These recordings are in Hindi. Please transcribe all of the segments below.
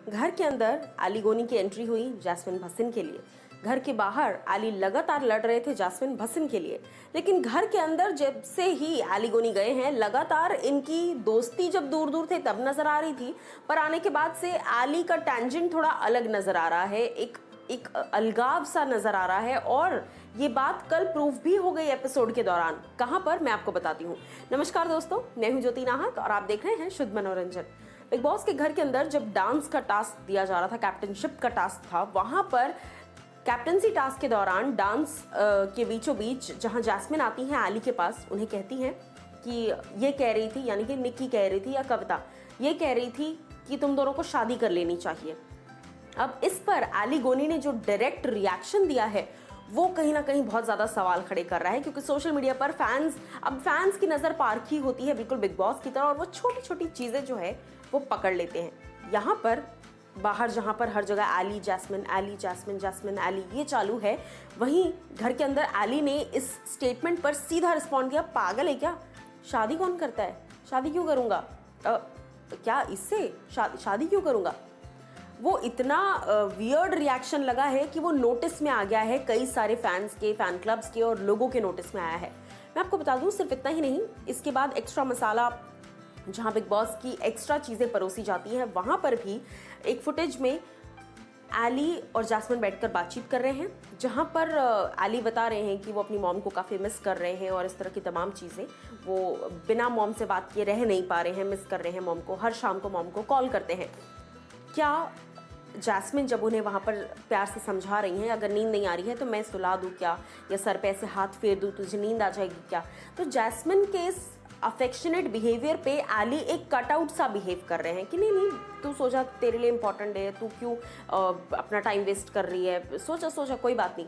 घर के अंदर आली गोनी की एंट्री हुई जैस्मिन भसीन के लिए। घर के बाहर आली लगातार लड़ रहे थे जैस्मिन भसीन के लिए, लेकिन घर के अंदर जब से ही आली गोनी गए हैं लगातार इनकी दोस्ती जब दूर दूर थे तब नजर आ रही थी, पर आने के बाद से आली का टेंजेंट थोड़ा अलग नजर आ रहा है, एक अलगाव सा नजर आ रहा है। और ये बात कल प्रूव भी हो गई एपिसोड के दौरान। कहां पर, मैं आपको बताती हूँ। नमस्कार दोस्तों, मैं हूं ज्योति नाहक और आप देख रहे हैं शुद्ध मनोरंजन। बिग बॉस के घर के अंदर जब डांस का टास्क दिया जा रहा था, कैप्टनशिप का टास्क था, वहां पर कैप्टनसी टास्क के दौरान डांस के बीचों बीच जहां जैस्मिन आती हैं आली के पास, उन्हें कहती हैं कि ये कह रही थी, यानी कि निक्की कह रही थी या कविता ये कह रही थी कि तुम दोनों को शादी कर लेनी चाहिए। अब इस पर आली गोनी ने जो डायरेक्ट रिएक्शन दिया है वो कहीं ना कहीं बहुत ज्यादा सवाल खड़े कर रहा है, क्योंकि सोशल मीडिया पर फैंस की नजर पारखी होती है बिल्कुल बिग बॉस की तरह, और वो छोटी छोटी चीजें जो है वो पकड़ लेते हैं। यहाँ पर बाहर जहाँ पर हर जगह आली जैस्मिन आली जैस्मिन जैस्मिन आली ये चालू है, वहीं घर के अंदर आली ने इस स्टेटमेंट पर सीधा रिस्पॉन्ड किया, पागल है क्या, शादी कौन करता है, शादी क्यों करूंगा, क्या इससे शादी क्यों करूंगा। वो इतना वियर्ड रिएक्शन लगा है कि वो नोटिस में आ गया है, कई सारे फैंस के, फैन क्लब्स के और लोगों के नोटिस में आया है। मैं आपको बता दूं सिर्फ इतना ही नहीं, इसके बाद एक्स्ट्रा मसाला जहां बिग बॉस की एक्स्ट्रा चीजें परोसी जाती हैं, वहां पर भी एक फुटेज में आली और जैस्मिन बैठकर बातचीत कर रहे हैं, जहां पर आली बता रहे हैं कि वो अपनी मॉम को काफ़ी मिस कर रहे हैं और इस तरह की तमाम चीज़ें, वो बिना मॉम से बात किए रह नहीं पा रहे हैं, मिस कर रहे हैं मॉम को, हर शाम को मॉम को कॉल करते हैं। क्या जैस्मिन जब उन्हें वहाँ पर प्यार से समझा रही हैं, अगर नींद नहीं आ रही है तो मैं सुला दूँ क्या, या सर पे ऐसे हाथ फेर दूँ तुझे नींद आ जाएगी क्या। तो जैस्मिन के इस अफेक्शनेट बिहेवियर पे आली एक कटआउट सा बिहेव कर रहे हैं कि नहीं तू सो जा, तेरे लिए इंपॉर्टेंट है, तू क्यों अपना टाइम वेस्ट कर रही है, सो जा कोई बात नहीं।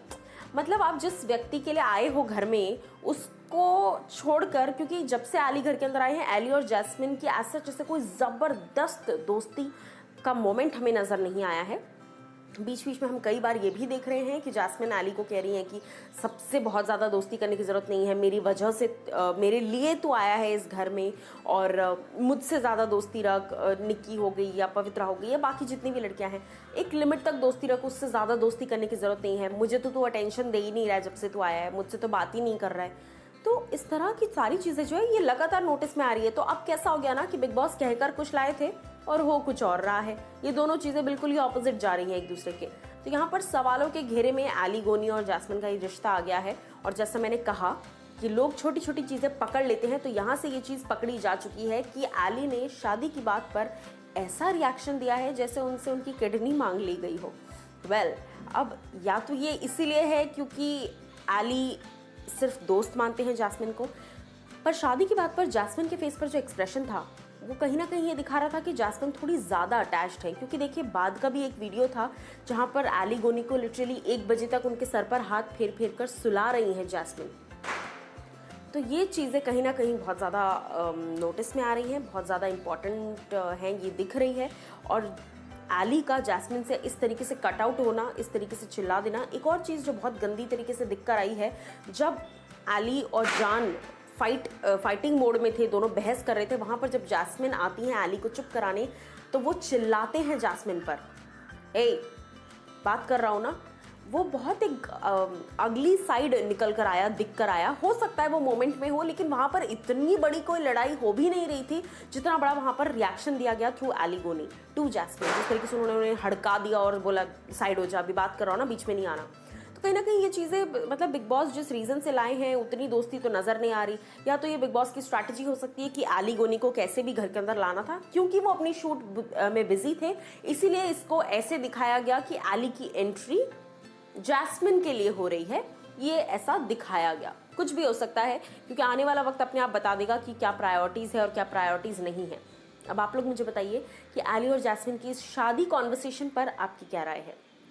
मतलब आप जिस व्यक्ति के लिए आए हो घर में उसको छोड़कर, क्योंकि जब से आली घर के अंदर आए हैं आली और जैस्मिन की ऐसा जैसे कोई ज़बरदस्त दोस्ती का मोमेंट हमें नज़र नहीं आया है। बीच बीच में हम कई बार ये भी देख रहे हैं कि जैस्मिन आली को कह रही हैं कि सबसे बहुत ज़्यादा दोस्ती करने की ज़रूरत नहीं है, मेरी वजह से मेरे लिए तो आया है इस घर में, और मुझसे ज़्यादा दोस्ती रख, निक्की हो गई या पवित्रा हो गई या बाकी जितनी भी लड़कियां हैं, एक लिमिट तक दोस्ती रख, उससे ज़्यादा दोस्ती करने की ज़रूरत नहीं है, मुझे तो तू अटेंशन दे ही नहीं रहा है जब से तू आया है, मुझसे तो बात ही नहीं कर रहा है। तो इस तरह की सारी चीज़ें जो है ये लगातार नोटिस में आ रही है। तो अब कैसा हो गया ना कि बिग बॉस कहकर कुछ लाए थे और हो कुछ और रहा है, ये दोनों चीज़ें बिल्कुल ही ऑपोजिट जा रही हैं एक दूसरे के। तो यहाँ पर सवालों के घेरे में आली गोनी और जैस्मिन का ये रिश्ता आ गया है, और जैसा मैंने कहा कि लोग छोटी छोटी चीज़ें पकड़ लेते हैं, तो यहाँ से ये चीज़ पकड़ी जा चुकी है कि आली ने शादी की बात पर ऐसा रिएक्शन दिया है जैसे उनसे उनकी किडनी मांग ली गई हो। अब या तो ये इसीलिए है क्योंकि आली सिर्फ दोस्त मानते हैं जैस्मिन को, पर शादी की बात पर जैस्मिन के फेस पर जो एक्सप्रेशन था वो कहीं ना कहीं ये दिखा रहा था कि जैस्मिन थोड़ी ज़्यादा अटैच्ड है। क्योंकि देखिए बाद का भी एक वीडियो था जहाँ पर आली गोनी को लिटरली 1 बजे तक उनके सर पर हाथ फेर फेर कर सुला रही है जैस्मिन। तो ये चीज़ें कहीं ना कहीं बहुत ज़्यादा नोटिस में आ रही हैं, बहुत ज़्यादा इम्पॉर्टेंट हैं, ये दिख रही है। और आली का जैस्मिन से इस तरीके से कट आउट होना, इस तरीके से चिल्ला देना। एक और चीज़ जो बहुत गंदी तरीके से दिख कर आई है, जब आली और जान फाइटिंग मोड में थे, दोनों बहस कर रहे थे, वहाँ पर जब जैस्मिन आती हैं आली को चुप कराने तो वो चिल्लाते हैं जैस्मिन पर, ए बात कर रहा हूँ ना। वो बहुत एक अगली साइड निकल कर आया, दिख कर आया। हो सकता है वो मोमेंट में हो, लेकिन वहाँ पर इतनी बड़ी कोई लड़ाई हो भी नहीं रही थी जितना बड़ा वहाँ पर रिएक्शन दिया गया थ्रू आली गोनी टू जैस्मिन। जिस तरीके से उन्होंने हड़का दिया और बोला साइड हो जा, अभी बात कर रहा हूँ ना, बीच में नहीं आना। तो कहीं ना कहीं ये चीज़ें, मतलब बिग बॉस जिस रीज़न से लाए हैं उतनी दोस्ती तो नज़र नहीं आ रही। या तो ये बिग बॉस की स्ट्रैटेजी हो सकती है कि आली गोनी को कैसे भी घर के अंदर लाना था, क्योंकि वो अपनी शूट में बिजी थे, इसीलिए इसको ऐसे दिखाया गया कि आली की एंट्री जैस्मिन के लिए हो रही है, ये ऐसा दिखाया गया। कुछ भी हो सकता है, क्योंकि आने वाला वक्त अपने आप बता देगा कि क्या प्रायोरिटीज़ है और क्या प्रायोरिटीज़ नहीं है। अब आप लोग मुझे बताइए कि आली और जैस्मिन की इस शादी कॉन्वर्सेशन पर आपकी क्या राय है।